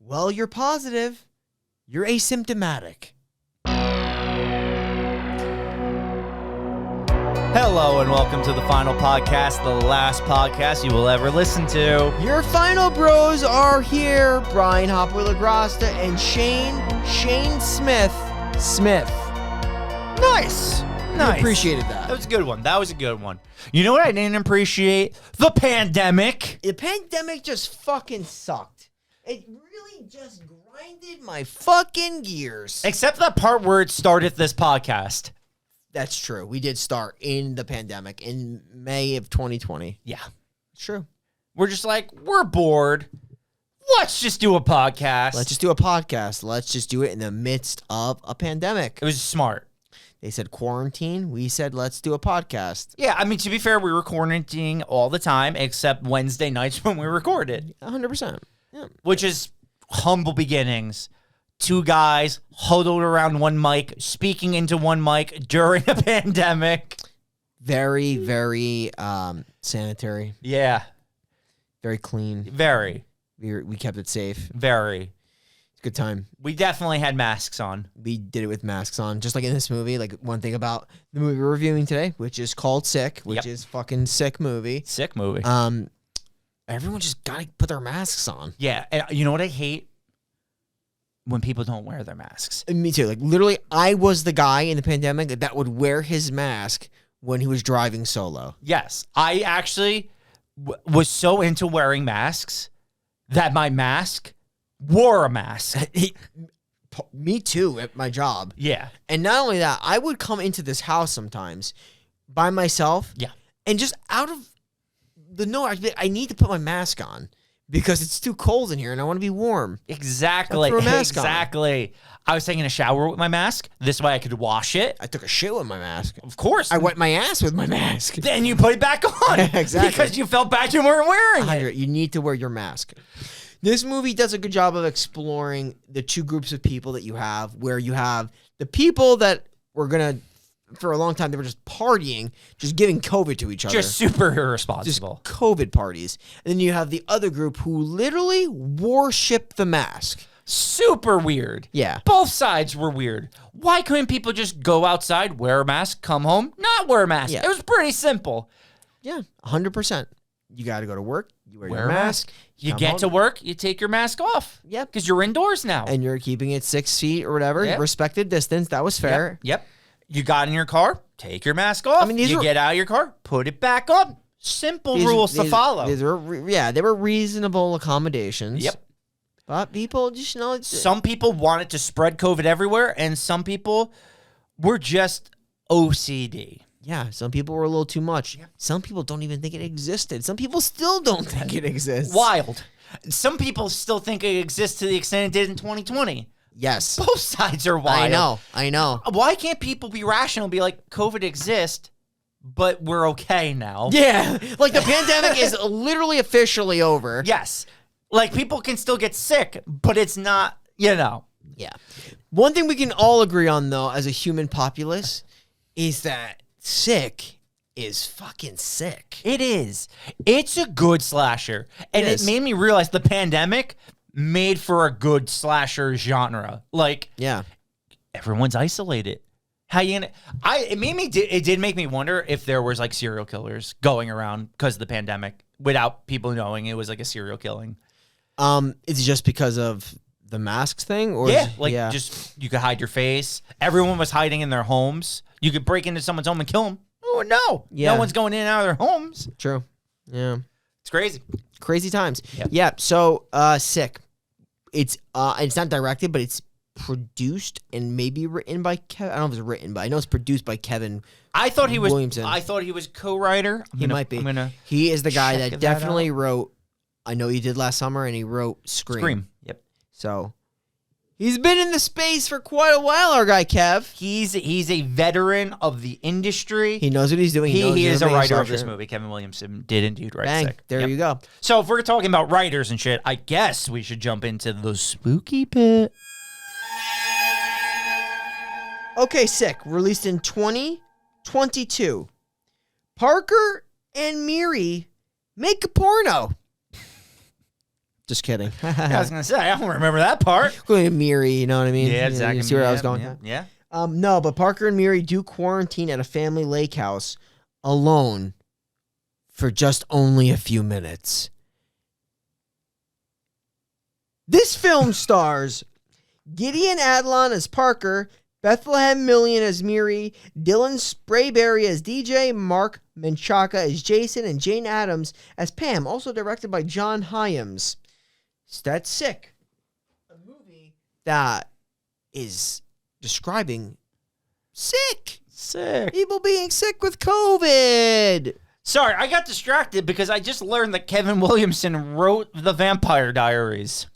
Well, you're positive. You're asymptomatic. Hello and welcome to the final podcast, the last podcast you will ever listen to. Your final bros are here. Brian Hopper Lagrasta and Shane Smith. Nice. I appreciated that. That was a good one. You know what I didn't appreciate? The pandemic. The pandemic just fucking sucked. It really just grinded my fucking gears. Except that part where it started this podcast. That's true. We did start in the pandemic in May of 2020. Yeah. It's true. We're just like, we're bored. Let's just do a podcast. Let's just do a podcast. Let's just do it in the midst of a pandemic. It was smart. They said quarantine. We said, let's do a podcast. Yeah, I mean, to be fair, we were quarantining all the time except Wednesday nights when we recorded. 100%. Yeah. Which is humble beginnings. Two guys huddled around one mic, speaking into one mic during a pandemic. Very, very sanitary. Yeah. Very clean. Very. We kept it safe. Very. Good time. We definitely had masks on. We did it with masks on, just like in this movie. Like, one thing about the movie we're reviewing today, which is called Sick, which is fucking sick movie. Sick movie. Everyone just gotta put their masks on. Yeah, and you know what I hate? When people don't wear their masks. Me too. Like, literally, I was the guy in the pandemic that would wear his mask when he was driving solo. Yes. I actually was so into wearing masks that my mask wore a mask. Me too, at my job. Yeah. And not only that, I would come into this house sometimes by myself. Yeah. And just out of the nowhere, I'd be like, I need to put my mask on. Because it's too cold in here and I want to be warm. Exactly. Throw a mask exactly. I was taking a shower with my mask. This way I could wash it. I took a shit with my mask. Of course. I wet my ass with my mask. Then you put it back on. Exactly. Because you felt bad you weren't wearing it. You need to wear your mask. This movie does a good job of exploring the two groups of people that you have, where you have the people that were going to, for a long time, they were just partying, just giving COVID to each other. Just super irresponsible. Just COVID parties. And then you have the other group who literally worship the mask. Super weird. Yeah. Both sides were weird. Why couldn't people just go outside, wear a mask, come home, not wear a mask? Yeah. It was pretty simple. Yeah, 100%. You got to go to work. You wear your mask. You get to work, you take your mask off. Yep. Because you're indoors now. And you're keeping it 6 feet or whatever. Yep. Respected distance. That was fair. Yep. You got in your car, take your mask off. I mean, you get out of your car, put it back on. Simple rules to follow. They were reasonable accommodations. Yep. But people just, some people wanted to spread COVID everywhere, and some people were just OCD. Yeah, some people were a little too much. Yep. Some people don't even think it existed. Some people still don't think it exists. Wild. Some people still think it exists to the extent it did in 2020. Yes. Both sides are wild. I know. Why can't people be rational and be like, COVID exists, but we're okay now? Yeah. Like, the pandemic is literally officially over. Yes. Like, people can still get sick, but it's not, Yeah. One thing we can all agree on, though, as a human populace, is that sick is fucking sick. It is. It's a good slasher. And it made me realize the pandemic made for a good slasher genre. Like, yeah, everyone's isolated. How you gonna? It did make me wonder if there was like serial killers going around because of the pandemic without people knowing it was like a serial killing. Is it just because of the masks thing, or just you could hide your face. Everyone was hiding in their homes. You could break into someone's home and kill them. Oh no! No one's going in and out of their homes. True. Yeah, it's crazy. Crazy times. Yep. Yeah. So, Sick. It's not directed, but it's produced and maybe written by Kevin. I don't know if it's written, but I know it's produced by Kevin. I thought he was Williamson. I thought he was co-writer. He might be. He is the guy that definitely wrote I Know You Did Last Summer, and he wrote Scream. Yep. So he's been in the space for quite a while, our guy Kev. He's a veteran of the industry. He knows what he's doing. He is a writer of this movie. Kevin Williamson did indeed write Bang. Sick. There you go. So if we're talking about writers and shit, I guess we should jump into the spooky bit. Okay, Sick. Released in 2022. Parker and Miri make a porno. Just kidding. I was gonna say I don't remember that part. Going to Miri, you know what I mean? Yeah, You exactly. see where I was going? Yeah. No, but Parker and Miri do quarantine at a family lake house alone for just only a few minutes. This film stars Gideon Adlon as Parker, Bethlehem Million as Miri, Dylan Sprayberry as DJ, Mark Menchaca as Jason, and Jane Addams as Pam, also directed by John Hyams. That's Sick. A movie that is describing sick. People being sick with COVID. Sorry, I got distracted because I just learned that Kevin Williamson wrote The Vampire Diaries.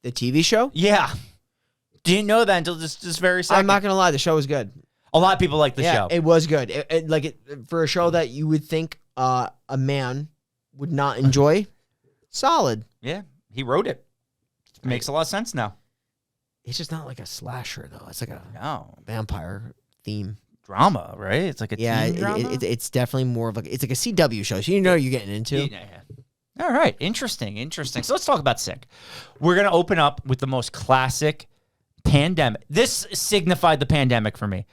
The TV show? Yeah. Didn't know that until this very second. I'm not going to lie. The show was good. A lot of people like the show. It was good. For a show that you would think a man would not enjoy, solid. Yeah, he wrote it. Makes a lot of sense now. It's just not like a slasher, though. It's like a vampire theme. Drama, right? It's like a teen drama? It's definitely more of it's like a CW show, so you know what you're getting into. Yeah. All right, interesting. So let's talk about Sick. We're going to open up with the most classic pandemic. This signified the pandemic for me.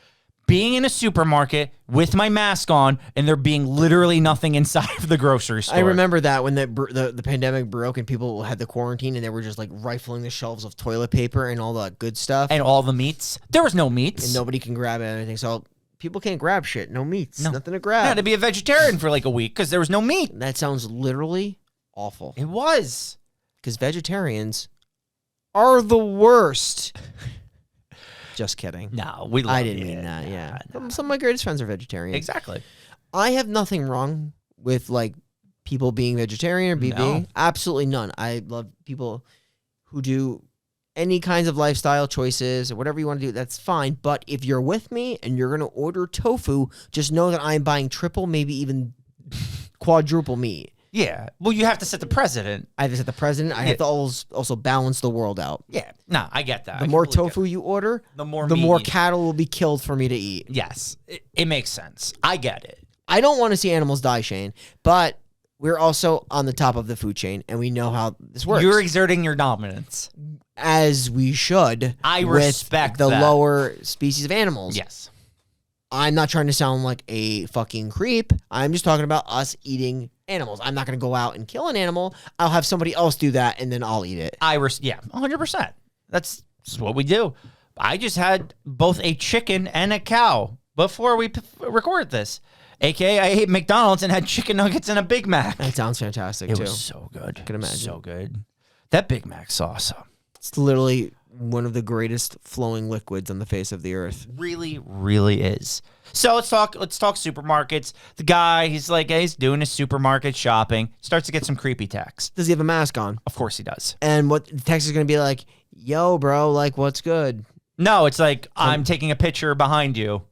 Being in a supermarket with my mask on and there being literally nothing inside of the grocery store. I remember that when the pandemic broke and people had the quarantine and they were just like rifling the shelves of toilet paper and all the good stuff. And all the meats. There was no meats. And nobody can grab anything. So people can't grab shit. No meats. Nothing to grab. I had to be a vegetarian for like a week because there was no meat. That sounds literally awful. It was. Because vegetarians are the worst. Just kidding. No, I didn't mean that. Yeah. No. Some of my greatest friends are vegetarians. Exactly. I have nothing wrong with like people being vegetarian or being absolutely none. I love people who do any kinds of lifestyle choices or whatever you want to do. That's fine. But if you're with me and you're going to order tofu, just know that I'm buying triple, maybe even quadruple meat. Yeah. Well, you have to set the precedent. I have to set the precedent. I have to also balance the world out. Yeah. No, I get that. The more tofu you order, the more cattle will be killed for me to eat. Yes. It makes sense. I get it. I don't want to see animals die, Shane, but we're also on the top of the food chain, and we know how this works. You're exerting your dominance. As we should. I respect the lower species of animals. Yes. I'm not trying to sound like a fucking creep. I'm just talking about us eating animals. I'm not going to go out and kill an animal. I'll have somebody else do that, and then I'll eat it. 100%. That's what we do. I just had both a chicken and a cow before we recorded this. AKA, I ate McDonald's and had chicken nuggets and a Big Mac. That sounds fantastic, too. It was so good. I can imagine. So good. That Big Mac's awesome. It's literally one of the greatest flowing liquids on the face of the earth. Really, really is. So let's talk supermarkets. The guy, he's doing his supermarket shopping, starts to get some creepy text. Does he have a mask on? Of course he does. And what the text is going to be like, yo, bro, like, what's good? No, it's like, I'm taking a picture behind you.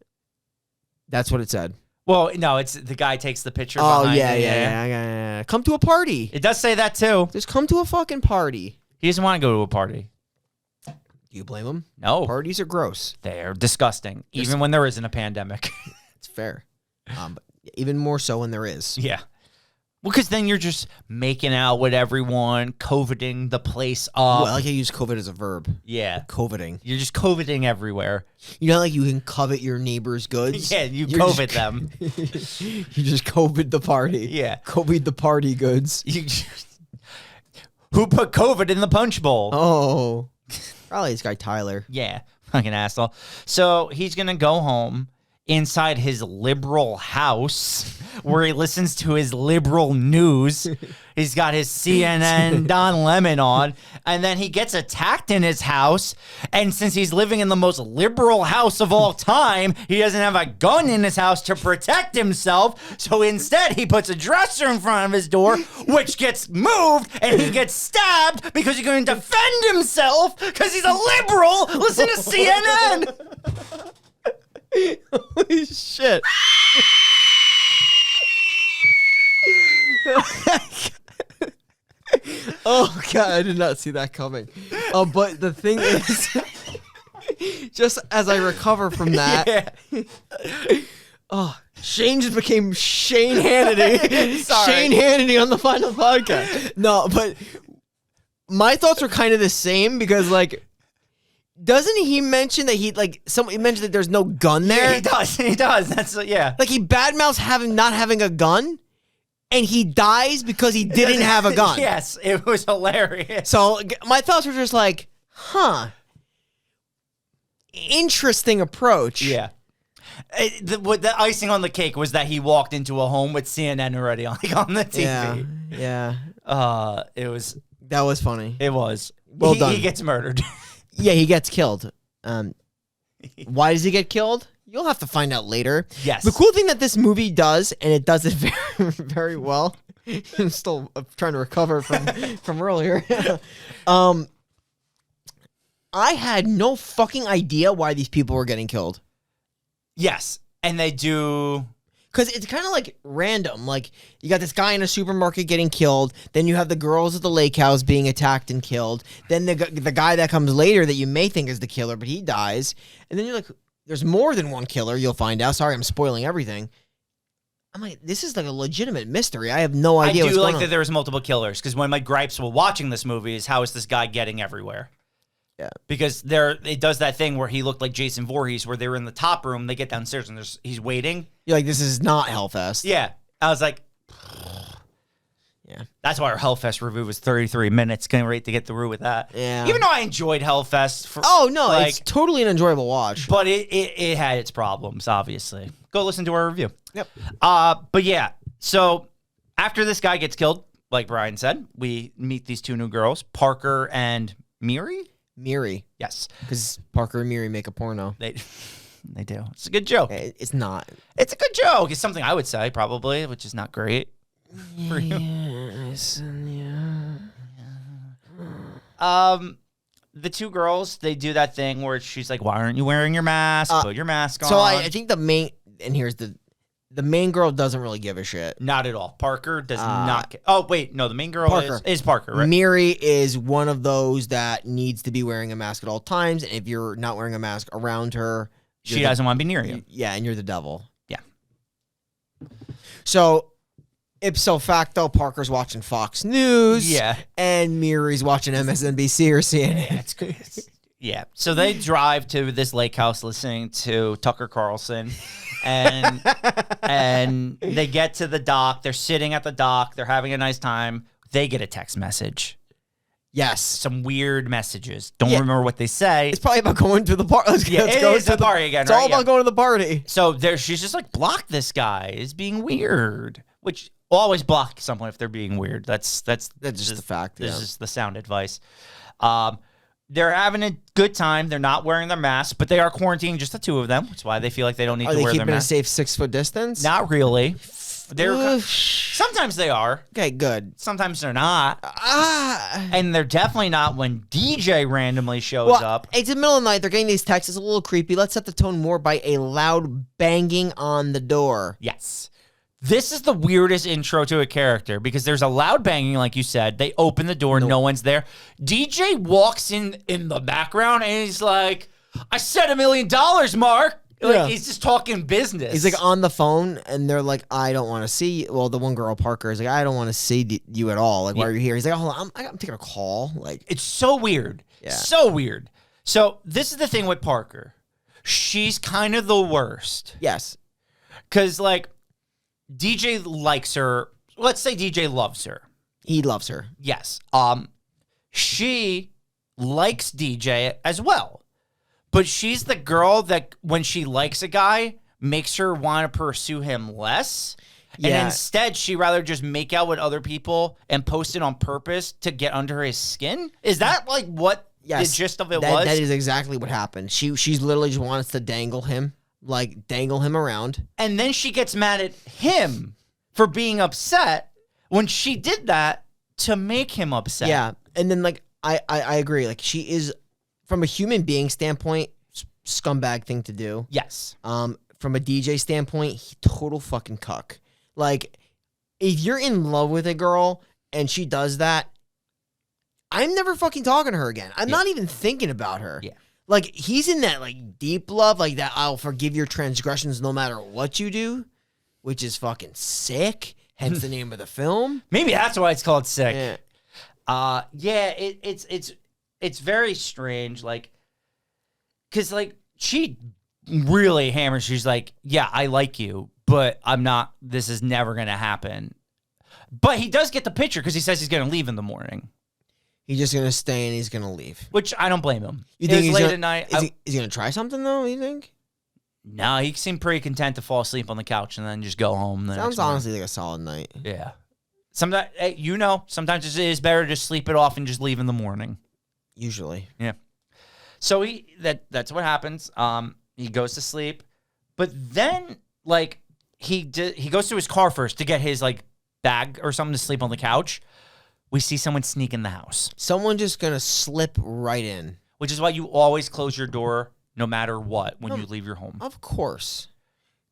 That's what it said. Well, no, it's the guy takes the picture behind you. Yeah. Come to a party. It does say that too. Just come to a fucking party. He doesn't want to go to a party. Do you blame him? No. Parties are gross. They're disgusting, even when there isn't a pandemic. It's fair. But even more so when there is. Yeah. Well, because then you're just making out with everyone, coveting the place up. Well, I like how you use covet as a verb. Yeah. Coveting. You're just coveting everywhere. You know, like you can covet your neighbor's goods? Yeah, you covet them. You just covet the party. Yeah. Covet the party goods. Who put COVID in the punch bowl? Oh. Probably this guy Tyler. Yeah. Fucking asshole. So he's going to go home inside his liberal house where he listens to his liberal news. He's got his CNN Don Lemon on, and then he gets attacked in his house. And since he's living in the most liberal house of all time, he doesn't have a gun in his house to protect himself. So instead, he puts a dresser in front of his door, which gets moved, and he gets stabbed because he's going to defend himself because he's a liberal. Listen to CNN. Holy shit. Oh god, I did not see that coming. But the thing is, just as I recover from that, Shane just became Shane Hannity. Sorry. Shane Hannity on the final podcast. No, but my thoughts are kind of the same because, like, doesn't he mention that he mentioned that there's no gun there? Yeah, he does. He does. That's yeah. Like, he badmouths not having a gun, and he dies because he didn't have a gun. Yes, it was hilarious. So my thoughts were just like, interesting approach. Yeah. The icing on the cake was that he walked into a home with CNN already on the TV. Yeah. That was funny. It was. Well done. He gets murdered. Yeah, he gets killed. Why does he get killed? You'll have to find out later. Yes. The cool thing that this movie does, and it does it very, very well. I'm still trying to recover from earlier. I had no fucking idea why these people were getting killed. Yes, and they do. Because it's kind of like random. Like, you got this guy in a supermarket getting killed. Then you have the girls at the lake house being attacked and killed. Then the guy that comes later that you may think is the killer, but he dies. And then you're like, there's more than one killer, you'll find out. Sorry, I'm spoiling everything. I'm like, this is like a legitimate mystery. I have no idea what's going on. I do like that there was multiple killers, because one of my gripes while watching this movie is how is this guy getting everywhere? Yeah. Because it does that thing where he looked like Jason Voorhees, where they were in the top room, they get downstairs and he's waiting. You're like, this is not Hellfest. Yeah. I was like, yeah. That's why our Hellfest review was 33 minutes. Can't wait to get through with that. Yeah. Even though I enjoyed Hellfest. It's totally an enjoyable watch. But it had its problems, obviously. Go listen to our review. Yep. But yeah, so after this guy gets killed, like Brian said, we meet these two new girls, Parker and Miri. Miri. Yes. Because Parker and Miri make a porno. They do. It's a good joke. It's not. It's a good joke. It's something I would say, probably, which is not great for you. Yes. The two girls, they do that thing where she's like, why aren't you wearing your mask? Put your mask on. So I think the main girl doesn't really give a shit. Not at all. Parker does not. Oh, wait. No, the main girl is Parker, right? Miri is one of those that needs to be wearing a mask at all times. And if you're not wearing a mask around her, she doesn't want to be near you. Yeah, and you're the devil. Yeah. So, ipso facto, Parker's watching Fox News. Yeah. And Miri's watching MSNBC or CNN. That's good. Yeah. So they drive to this lake house listening to Tucker Carlson. And they get to the dock. They're sitting at the dock. They're having a nice time. They get a text message. Yes. Some weird messages. Don't remember what they say. It's probably about going to the party. It is the party again, It's all about going to the party. So she's just like, block this guy. He's being weird. Which, always block someone if they're being weird. That's just the fact. This is the sound advice. They're having a good time. They're not wearing their masks, but they are quarantining just the two of them. That's why they feel like they don't need to wear their keeping mask. a safe 6 foot distance? Not really. Sometimes they are. Okay, good. Sometimes they're not. And they're definitely not when DJ randomly shows up. It's the middle of the night. They're getting these texts. It's a little creepy. Let's set the tone more by a loud banging on the door. Yes. This is the weirdest intro to a character because there's a loud banging, like you said. They open the door, no one's there. DJ walks in the background and he's like, I said $1 million, Mark. Like, he's just talking business. He's like on the phone and they're like, I don't want to see you. Well, the one girl, Parker, is like, I don't want to see you at all. Like, why are you here? He's like, hold on, I'm taking a call. Like, it's so weird. Yeah. So weird. So this is the thing with Parker. She's kind of the worst. Yes. Because, like, DJ likes her. Let's say DJ loves her. He loves her. Yes. She likes DJ as well. But she's the girl that when she likes a guy, makes her want to pursue him less. Yeah. And instead, she rather just make out with other people and post it on purpose to get under his skin. Is that like what the gist of it was? That is exactly what happened. She's literally just wants to dangle him around. And then she gets mad at him for being upset when she did that to make him upset. Yeah. And then like I agree. Like she is, from a human being standpoint, scumbag thing to do. Yes. From a DJ standpoint, total fucking cuck. Like, if you're in love with a girl and she does that, I'm never fucking talking to her again. I'm not even thinking about her. Yeah. Like, he's in that, like, deep love, like that I'll forgive your transgressions no matter what you do, which is fucking sick. Hence the name of the film. Maybe that's why it's called Sick. Yeah. Yeah, it's very strange, like, because, like, she really hammers. She's like, yeah, I like you, but I'm not, this is never going to happen. But he does get the picture because he says he's going to leave in the morning. He's just going to stay and he's going to leave. Which I don't blame him. You think it was late at night. Is he going to try something, though, you think? No, he seemed pretty content to fall asleep on the couch and then just go home. Sounds honestly like a solid night. Yeah. Sometimes, sometimes it is better to just sleep it off and just leave in the morning. Usually. Yeah. So that's what happens. He goes to sleep, but then, like, he goes to his car first to get his, like, bag or something to sleep on the couch. We see someone sneak in the house. Someone just gonna slip right in. Which is why you always close your door no matter what when you leave your home. Of course.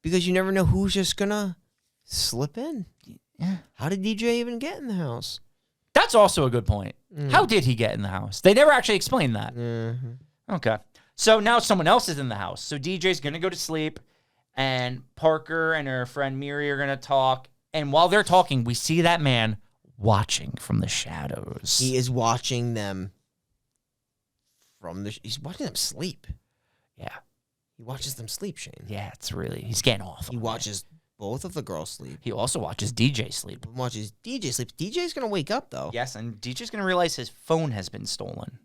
Because you never know who's just gonna slip in. Yeah. How did DJ even get in the house? That's also a good point. How did he get in the house? They never actually explained that. Mm-hmm. Okay. So now someone else is in the house. So DJ's going to go to sleep, and Parker and her friend Miri are going to talk. And while they're talking, we see that man watching from the shadows. He is watching them he's watching them sleep. Yeah. He watches them sleep, Shane. Yeah, he's getting off. He watches both of the girls sleep. He also watches DJ sleep. He watches DJ sleep. DJ's going to wake up, though. Yes, and DJ's going to realize his phone has been stolen.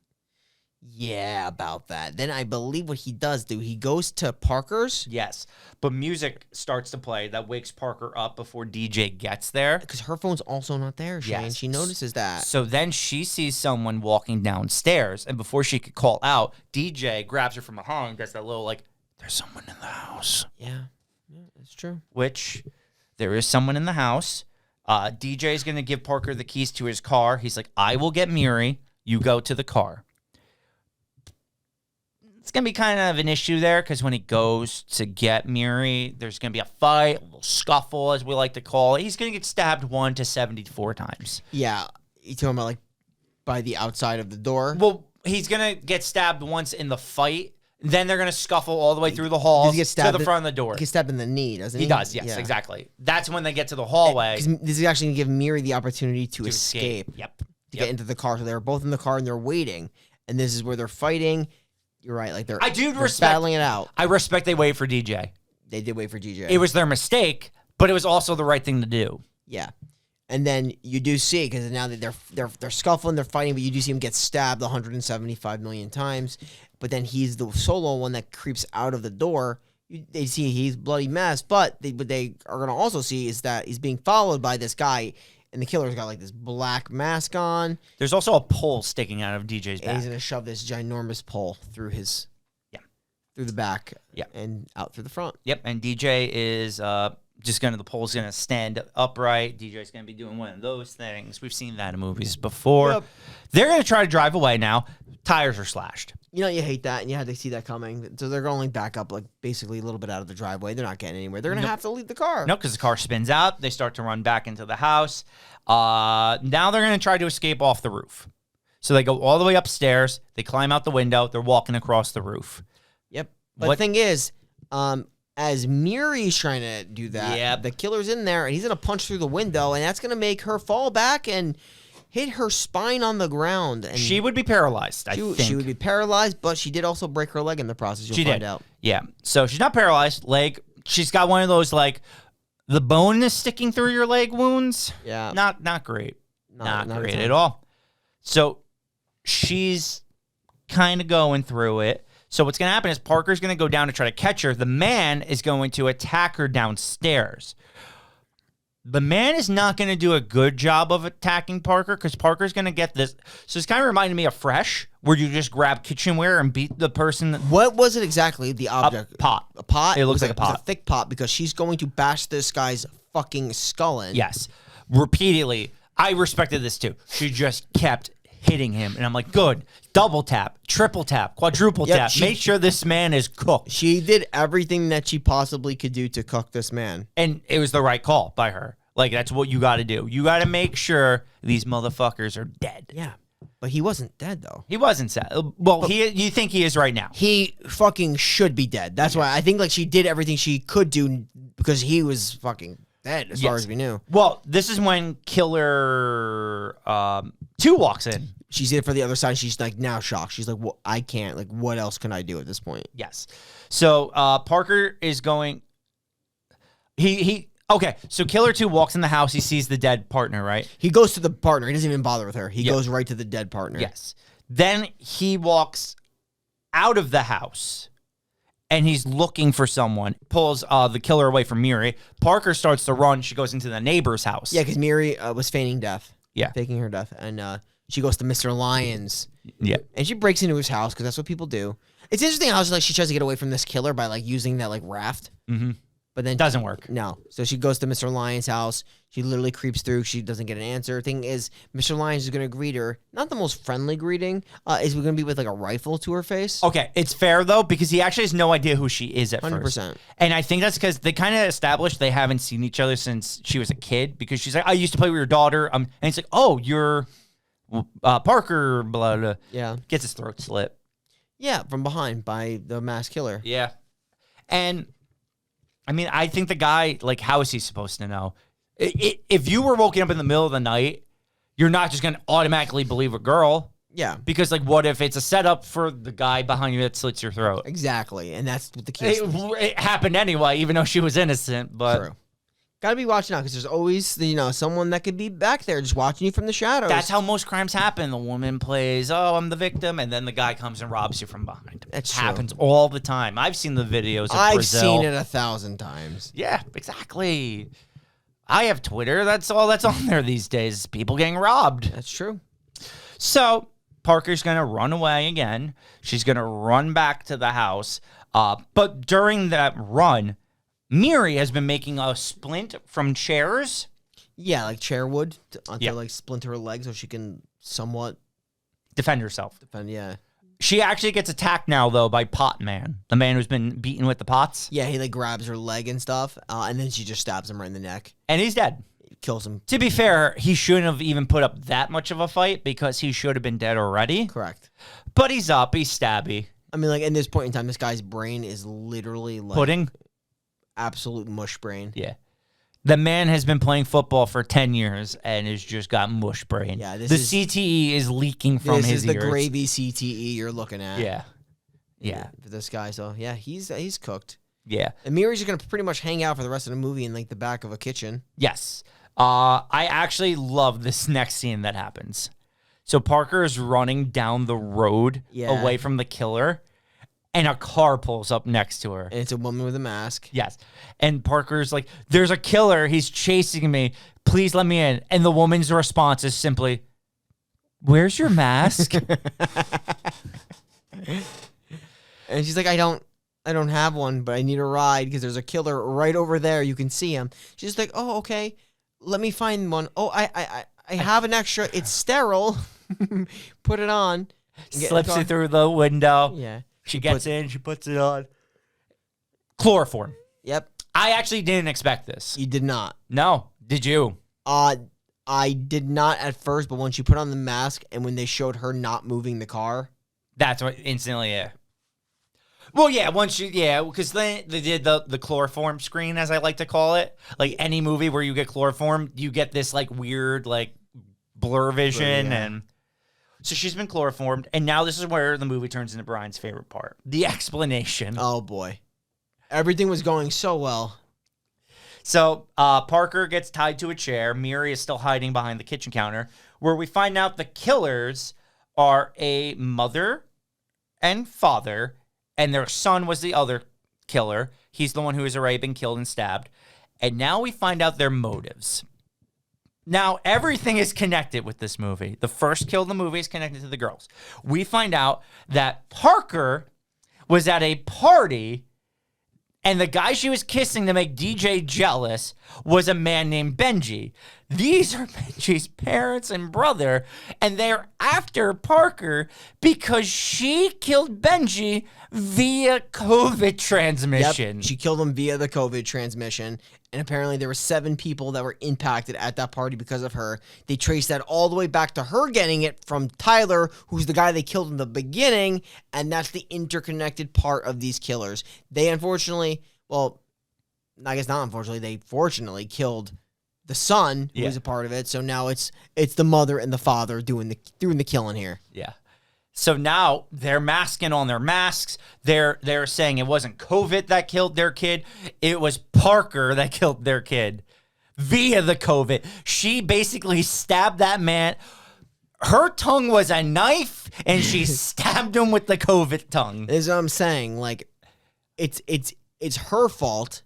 Yeah, about that. Then I believe what he does he goes to Parker's. Yes, but music starts to play that wakes Parker up before DJ gets there. Because her phone's also not there, Shane. Yes. She notices that. So then she sees someone walking downstairs, and before she could call out, DJ grabs her from behind and does that little, like, there's someone in the house. Yeah, that's true. Which, there is someone in the house. DJ is going to give Parker the keys to his car. He's like, I will get Miri. You go to the car. It's going to be kind of an issue there because when he goes to get Miri, there's going to be a fight, a little scuffle, as we like to call it. He's going to get stabbed 1 to 74 times. Yeah. You talking about, like, by the outside of the door? Well, he's going to get stabbed once in the fight. Then they're going to scuffle all the way through the hall to the front of the door. He gets stabbed in the knee, doesn't he? He does, yes, exactly. That's when they get to the hallway. Because this is actually going to give Miri the opportunity to escape. Yep. To get into the car. So they're both in the car and they're waiting. And this is where they're fighting. You're right. Like they're battling it out. I respect they wait for DJ. They did wait for DJ. It was their mistake, but it was also the right thing to do. Yeah. And then you do see, because now that they're scuffling, they're fighting, but you do see him get stabbed 175 million times. But then he's the solo one that creeps out of the door. They see he's bloody mess, but what they are going to also see is that he's being followed by this guy, and the killer's got like this black mask on. There's also a pole sticking out of DJ's back. And he's going to shove this ginormous pole through through the back and out through the front. Yep, and DJ is the pole's going to stand upright. DJ's going to be doing one of those things. We've seen that in movies before. Yep. They're going to try to drive away now. Tires are slashed. You know, you hate that, and you had to see that coming. So they're going back up, like, basically a little bit out of the driveway. They're not getting anywhere. They're going to have to leave the car. No, because the car spins out. They start to run back into the house. Now they're going to try to escape off the roof. So they go all the way upstairs. They climb out the window. They're walking across the roof. Yep. But the thing is, as Miri's trying to do that, the killer's in there, and he's going to punch through the window, and that's going to make her fall back and hit her spine on the ground. And she would be paralyzed, I think. She would be paralyzed, but she did also break her leg in the process. You'll find out. Yeah. So she's not paralyzed. Leg. She's got one of those, like, the bone is sticking through your leg wounds. Yeah. Not great. Not great at all. So she's kind of going through it. So what's going to happen is Parker's going to go down to try to catch her. The man is going to attack her downstairs. The man is not going to do a good job of attacking Parker because Parker's going to get this. So it's kind of reminding me of Fresh, where you just grab kitchenware and beat the person. What was it exactly, the object? A pot. A pot? It looks like a pot. It was a thick pot because she's going to bash this guy's fucking skull in. Yes. Repeatedly. I respected this too. She just kept hitting him. And I'm like, good. Double tap, triple tap, quadruple tap. Make sure this man is cooked. She did everything that she possibly could do to cook this man. And it was the right call by her. Like, that's what you got to do. You got to make sure these motherfuckers are dead. Yeah. But he wasn't dead, though. He wasn't sad. Well, you think he is right now. He fucking should be dead. That's why I think, like, she did everything she could do because he was fucking dead as far as we knew. Well, this is when Killer 2 walks in. She's in for the other side. She's like now shocked. She's like, well, I can't. Like, what else can I do at this point? Yes. So Parker is going. Okay. So Killer 2 walks in the house. He sees the dead partner, right? He goes to the partner. He doesn't even bother with her. He goes right to the dead partner. Yes. Then he walks out of the house. And he's looking for someone. Pulls the killer away from Miri. Parker starts to run. She goes into the neighbor's house. Yeah, because Miri was feigning death. Yeah. Faking her death. And she goes to Mr. Lyons. Yeah. And she breaks into his house because that's what people do. It's interesting how she tries to get away from this killer by like using that like raft. Mm-hmm. But then doesn't work. No. So she goes to Mr. Lyons' house. She literally creeps through. She doesn't get an answer. Thing is, Mr. Lyons is going to greet her. Not the most friendly greeting. Is going to be with like a rifle to her face. Okay, it's fair though because he actually has no idea who she is at 100%. first. And I think that's because they kind of established they haven't seen each other since she was a kid. Because she's like, I used to play with your daughter. And he's like, oh, you're Parker. Blah blah. Yeah. Gets his throat slit. Yeah, from behind by the masked killer. Yeah, and. I mean, I think the guy, like, how is he supposed to know? If you were woken up in the middle of the night, you're not just going to automatically believe a girl. Yeah. Because, like, what if it's a setup for the guy behind you that slits your throat? Exactly. And that's what the case is. It happened anyway, even though she was innocent. But True. Gotta be watching out because there's always, someone that could be back there just watching you from the shadows. That's how most crimes happen. The woman plays, oh, I'm the victim, and then the guy comes and robs you from behind. That's It true. happens all the time. I've seen the videos of I've Brazil. seen it 1,000 times. Yeah, exactly. I have Twitter. That's all that's on there these days. People getting robbed. That's true. So Parker's going to run away again. She's going to run back to the house. But during that run, Miri has been making a splint from chairs. Yeah, like chair wood to Yeah. like splinter her leg so she can somewhat Defend herself. defend. Yeah. She actually gets attacked now, though, by Pot Man, the man who's been beaten with the pots. Yeah, he like grabs her leg and stuff, and then she just stabs him right in the neck. And he's dead. Kills him. To be fair, he shouldn't have even put up that much of a fight because he should have been dead already. Correct. But he's up. He's stabby. I mean, like, in this point in time, this guy's brain is literally like Pudding. absolute mush brain. Yeah. The man has been playing football for 10 years and has just got mush brain. Yeah, the CTE is leaking from This his is the ears. gravy CTE you're looking at. Yeah. Yeah. For this guy. So, yeah, he's cooked. Yeah. And Miri's just going to pretty much hang out for the rest of the movie in, like, the back of a kitchen. Yes. I actually love this next scene that happens. So Parker is running down the road away from the killer, and a car pulls up next to her. And it's a woman with a mask. Yes. And Parker's like, there's a killer. He's chasing me. Please let me in. And the woman's response is simply, where's your mask? And she's like, I don't have one, but I need a ride because there's a killer right over there. You can see him. She's like, oh, okay. Let me find one. Oh, I have an extra. It's sterile. Put it on. Slips it through the window. Yeah. She gets in. She puts it on. Chloroform. Yep. I actually didn't expect this. You did not. No. Did you? I did not at first, but when she put on the mask and when they showed her not moving the car. That's what instantly, yeah. Well, yeah, because then they did the chloroform screen, as I like to call it. Like any movie where you get chloroform, you get this like weird like blur vision, yeah. and so she's been chloroformed, and now this is where the movie turns into Brian's favorite part: the explanation. Oh boy, everything was going so well. So Parker gets tied to a chair. Miri is still hiding behind the kitchen counter, where we find out the killers are a mother and father. And their son was the other killer. He's the one who has already been killed and stabbed. And now we find out their motives. Now, everything is connected with this movie. The first kill in the movie is connected to the girls. We find out that Parker was at a party, and the guy she was kissing to make DJ jealous was a man named Benji. These are Benji's parents and brother, and they're after Parker because she killed Benji via COVID transmission. Yep, she killed him via the COVID transmission, and apparently there were 7 people that were impacted at that party because of her. They traced that all the way back to her getting it from Tyler, who's the guy they killed in the beginning, and that's the interconnected part of these killers. They unfortunately, well, I guess not unfortunately, they fortunately killed the son who was a part of it. So now it's the mother and the father doing the killing here. Yeah. So now they're masking on their masks. They're saying it wasn't COVID that killed their kid. It was Parker that killed their kid via the COVID. She basically stabbed that man. Her tongue was a knife, and she stabbed him with the COVID tongue. Is what I'm saying. Like, it's her fault.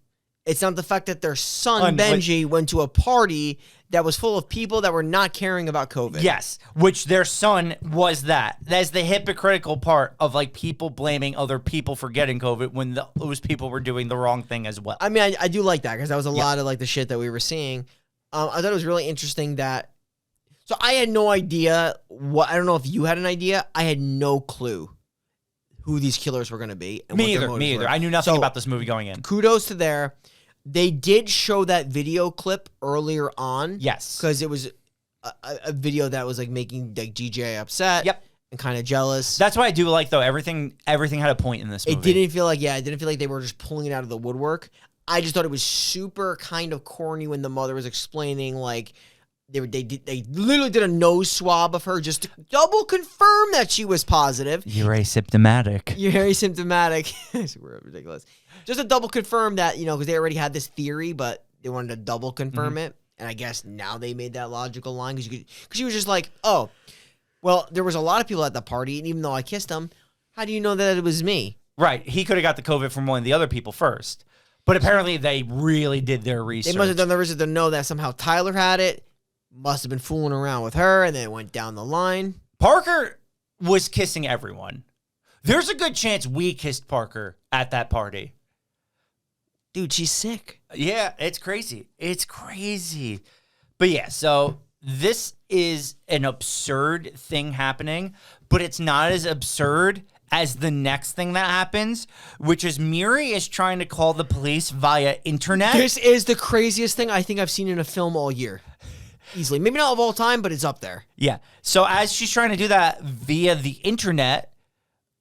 It's not the fact that their son, Benji, went to a party that was full of people that were not caring about COVID. Yes, which their son was that. That's the hypocritical part of, like, people blaming other people for getting COVID when those people were doing the wrong thing as well. I mean, I do like that because that was a lot of, like, the shit that we were seeing. I thought it was really interesting that... So I had no idea I don't know if you had an idea. I had no clue who these killers were going to be. And Me either. I knew nothing about this movie going in. Kudos to there. They did show that video clip earlier on. Yes. Because it was a video that was like making like DJ upset. Yep. And kind of jealous. That's why I do like, though, everything had a point in this movie. It didn't feel like they were just pulling it out of the woodwork. I just thought it was super kind of corny when the mother was explaining, like, they literally did a nose swab of her just to double confirm that she was positive. You're asymptomatic. You're very symptomatic. It's ridiculous. Just to double confirm that, because they already had this theory, but they wanted to double confirm it. And I guess now they made that logical line because she was just like, oh, well, there was a lot of people at the party, and even though I kissed them, how do you know that it was me? Right. He could have got the COVID from one of the other people first. But apparently they really did their research. They must have done their research to know that somehow Tyler had it. Must have been fooling around with her, and then it went down the line. Parker was kissing everyone. There's a good chance we kissed Parker at that party. Dude, she's sick. Yeah, it's crazy. It's crazy. But yeah, so this is an absurd thing happening, but it's not as absurd as the next thing that happens, which is Miri is trying to call the police via internet. This is the craziest thing I think I've seen in a film all year. Easily. Maybe not of all time, but it's up there. Yeah. So as she's trying to do that via the internet,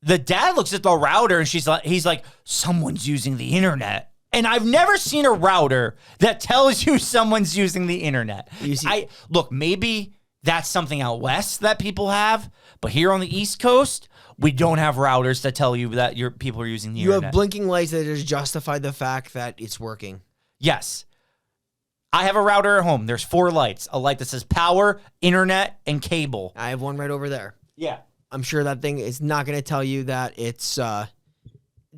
the dad looks at the router and he's like, someone's using the internet. And I've never seen a router that tells you someone's using the internet. Look, maybe that's something out west that people have, but here on the East Coast, we don't have routers that tell you that your people are using the internet. You have blinking lights that just justify the fact that it's working. Yes. I have a router at home. There's 4 lights. A light that says power, internet, and cable. I have one right over there. Yeah. I'm sure that thing is not going to tell you that it's that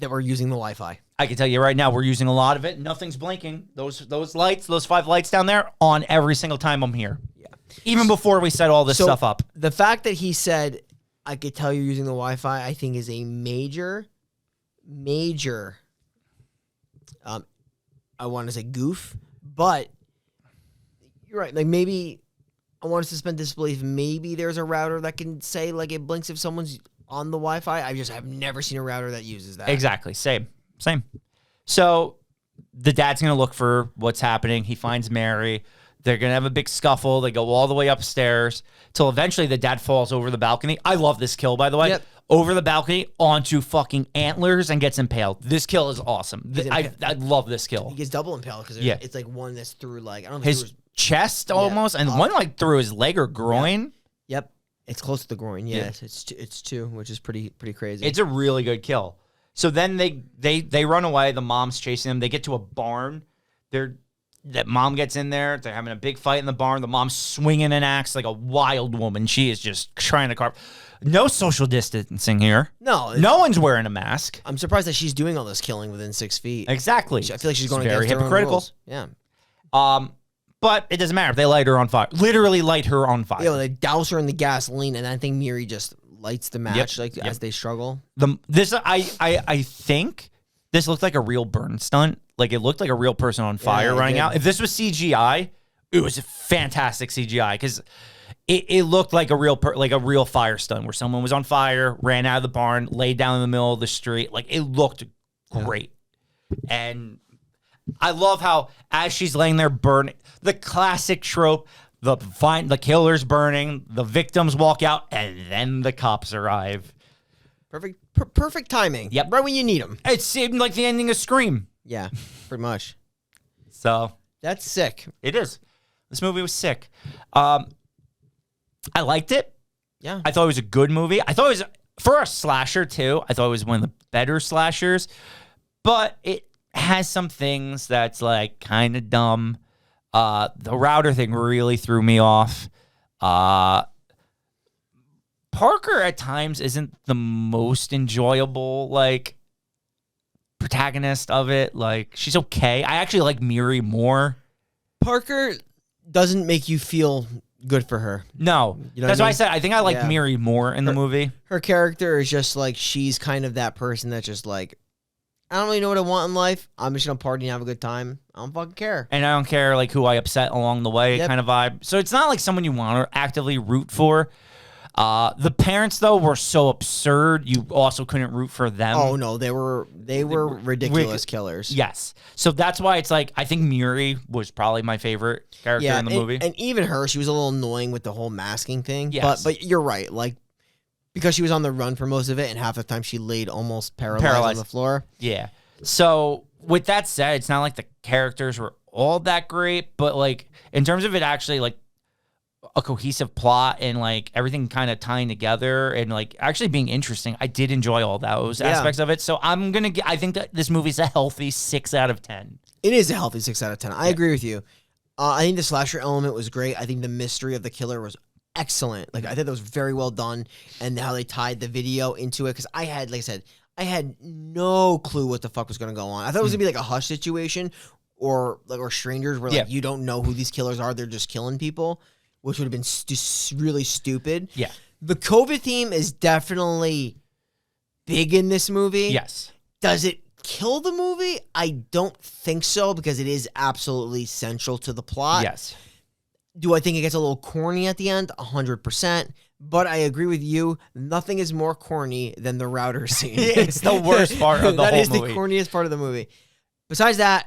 we're using the Wi-Fi. I can tell you right now, we're using a lot of it. Nothing's blinking. Those lights, those 5 lights down there, on every single time I'm here. Yeah. Even before we set all this stuff up. The fact that he said, I could tell you're using the Wi-Fi, I think is a major, I want to say goof, but you're right. Like, maybe I want to suspend disbelief. Maybe there's a router that can say, like, it blinks if someone's on the Wi-Fi. I've never seen a router that uses that. Exactly. Same. So the dad's going to look for what's happening. He finds Mary. They're going to have a big scuffle. They go all the way upstairs till eventually the dad falls over the balcony. I love this kill, by the way. Yep. Over the balcony onto fucking antlers and gets impaled. This kill is awesome. I love this kill. He gets double impaled because it's like one that's through, like, I don't know, his chest almost, and one like through his leg or groin. Yep. It's close to the groin. Yeah. It's 2, which is pretty crazy. It's a really good kill. So then they run away. The mom's chasing them. They get to a barn. That mom gets in there. They're having a big fight in the barn. The mom's swinging an axe like a wild woman. She is just trying to carve. No social distancing here. No one's wearing a mask. I'm surprised that she's doing all this killing within 6 feet. Exactly. I feel like she's going very against hypocritical. Her own rules. Yeah. But it doesn't matter. They light her on fire. Literally light her on fire. Yeah, they douse her in the gasoline, and I think Miri just lights the match as they struggle. I think this looked like a real burn stunt. Like, it looked like a real person on fire running out. If this was CGI, it was a fantastic CGI because it looked like a real fire stunt where someone was on fire, ran out of the barn, laid down in the middle of the street. Like, it looked great. And I love how as she's laying there burning, the classic trope, the killer's burning, the victims walk out, and then the cops arrive. Perfect timing. Yep. Right when you need them. It seemed like the ending of Scream. Yeah, pretty much. So That's sick. it is. This movie was sick. I liked it. Yeah. I thought it was a good movie. I thought it was, for a slasher too, I thought it was one of the better slashers. But it has some things that's like kind of dumb. The router thing really threw me off. Parker at times isn't the most enjoyable, like, protagonist of it. Like, she's okay. I actually like Miri more. Parker doesn't make you feel good for her. No. You know That's what I why I mean? said I think I like Yeah. Miri more in the movie. Her character is just like, she's kind of that person that's just like, I don't really know what I want in life. I'm just going to party and have a good time. I don't fucking care. And I don't care like who I upset along the way Yep. kind of vibe. So it's not like someone you want to actively root for. The parents though were so absurd. You also couldn't root for them. Oh no, they were ridiculous killers. Yes. So that's why it's like I think Miri was probably my favorite character in the movie. And even her, she was a little annoying with the whole masking thing. Yes. But you're right. Like, because she was on the run for most of it, and half the time she laid almost paralyzed on the floor. Yeah. So with that said, it's not like the characters were all that great, but like in terms of it actually like a cohesive plot and like everything kind of tying together and like actually being interesting, I did enjoy all those aspects of it. So I think that this movie's a healthy 6 out of 10. It is a healthy 6 out of 10. I agree with you. I think the slasher element was great. I think the mystery of the killer was excellent. Like, I thought that was very well done, and how they tied the video into it. Because I had, like I said, I had no clue what the fuck was going to go on. I thought it was going to be like a Hush situation or strangers where like you don't know who these killers are. They're just killing people, which would have been just really stupid. Yeah. The COVID theme is definitely big in this movie. Yes. Does it kill the movie? I don't think so, because it is absolutely central to the plot. Yes. Do I think it gets a little corny at the end? 100%. But I agree with you. Nothing is more corny than the router scene. It's the worst part of the whole That is movie. the corniest part of the movie. Besides that,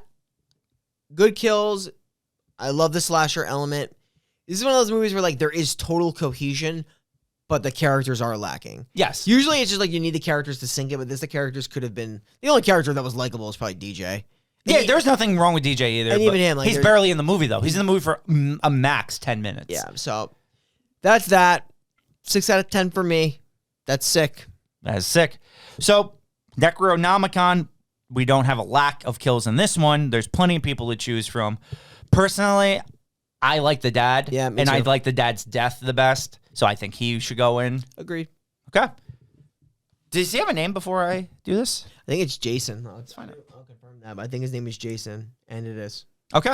good kills. I love the slasher element. This is one of those movies where like there is total cohesion, but the characters are lacking. Yes. Usually it's just like you need the characters to sink it, but the characters could have been... The only character that was likable is probably DJ. Yeah, there's nothing wrong with DJ either. and but even him, like, he's there- barely in the movie, though. He's in the movie for a max 10 minutes. Yeah, so that's that. 6 out of 10 for me. That's sick. That is sick. So, Necronomicon, we don't have a lack of kills in this one. There's plenty of people to choose from. Personally, I like the dad. Yeah, me and I too. like the dad's death the best. So I think he should go in. Agreed. Okay. Does he have a name before I do this? I think it's Jason. Let's find out. I'll confirm that, but I think his name is Jason, and it is. Okay.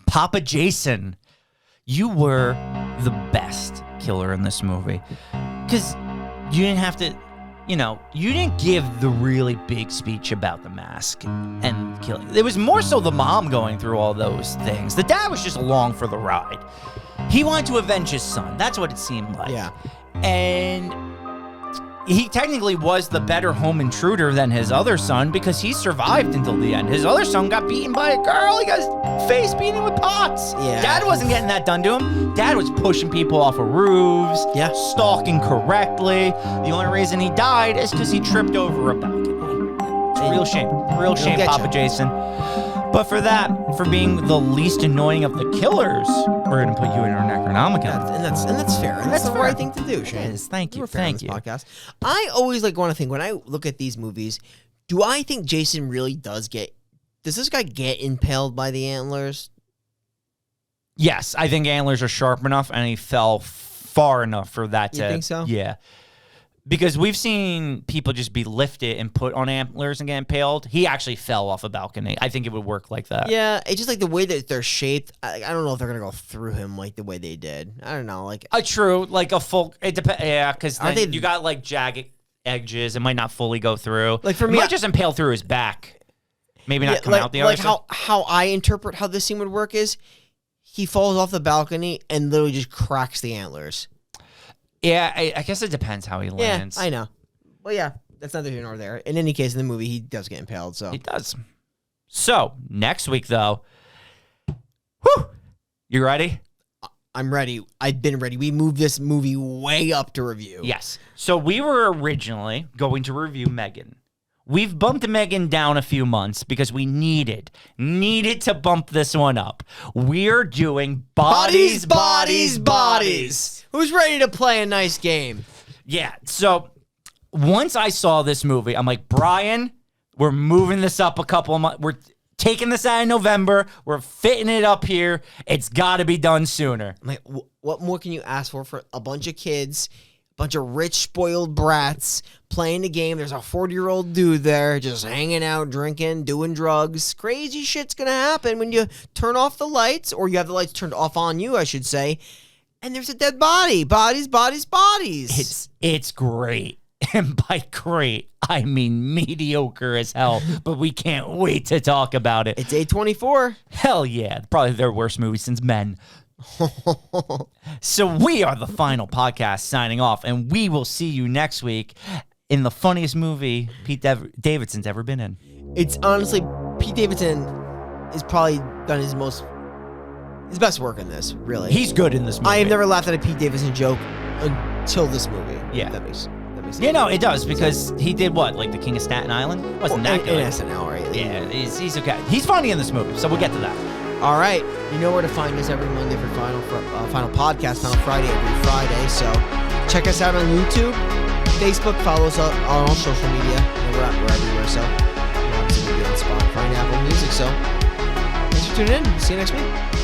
Papa Jason, you were the best killer in this movie. Because you didn't have to, you didn't give the really big speech about the mask and killing. It was more so the mom going through all those things. The dad was just along for the ride. He wanted to avenge his son. That's what it seemed like. Yeah. And he technically was the better home intruder than his other son because he survived until the end. His other son got beaten by a girl. He got his face beaten with pots. Yeah. Dad wasn't getting that done to him. Dad was pushing people off of roofs, Yeah. stalking correctly. The only reason he died is because he tripped over a balcony. It's a real shame. Real shame, get Papa ya. Jason. But for that, for being the least annoying of the killers, we're going to put you in our Necronomicon. And that's fair. And that's the fair. right thing to do, Shane. It is. Thank you. We're fair on Thank this you. podcast. I always want to think, when I look at these movies, do I think Jason really does this guy get impaled by the antlers? Yes, I think antlers are sharp enough, and he fell far enough for that You to... think so? Yeah. Because we've seen people just be lifted and put on antlers and get impaled. He actually fell off a balcony. I think it would work like that. Yeah, it's just like the way that they're shaped. I don't know if they're going to go through him like the way they did. I don't know. Like, True, like a full... It depends. Yeah, because they- you got like jagged edges. It might not fully go through. Like, for It me, might just impale through his back. Maybe not come out the other like side. how I interpret how this scene would work is he falls off the balcony and literally just cracks the antlers. Yeah, I guess it depends how he lands. Yeah, I know. Well, yeah, that's neither here nor there. In any case, in the movie, he does get impaled. So He does. So, next week, though... Whew! You ready? I'm ready. I've been ready. We moved this movie way up to review. Yes. So we were originally going to review Megan. We've bumped Megan down a few months because we needed to bump this one up. We're doing bodies. Who's ready to play a nice game? Yeah, so once I saw this movie, I'm like, Brian, we're moving this up a couple of months. We're taking this out in November. We're fitting it up here. It's got to be done sooner. I'm like, what more can you ask for a bunch of kids, a bunch of rich, spoiled brats playing the game? There's a 40-year-old dude there just hanging out, drinking, doing drugs. Crazy shit's going to happen when you turn off the lights, or you have the lights turned off on you, I should say, and there's a dead body. Bodies. It's great. And by great, I mean mediocre as hell, but we can't wait to talk about it. It's A24. Hell yeah. Probably their worst movie since Men. So we are the final podcast signing off, and we will see you next week in the funniest movie Pete Davidson's ever been in. It's honestly, Pete Davidson has probably done his best work in this, really. He's good in this movie. I have never laughed at a Pete Davidson joke until this movie. Yeah. That makes sense. You know, it does, because he did what? Like the King of Staten Island? Wasn't that good? In SNL, right? Yeah, he's okay. He's funny in this movie, so we'll get to that. All right. You know where to find us every Monday for Final Podcast, Final Friday every Friday. So check us out on YouTube, Facebook, follow us on all social media. We're everywhere, so obviously we'll be on Spotify and Apple Music. So thanks for tuning in. See you next week.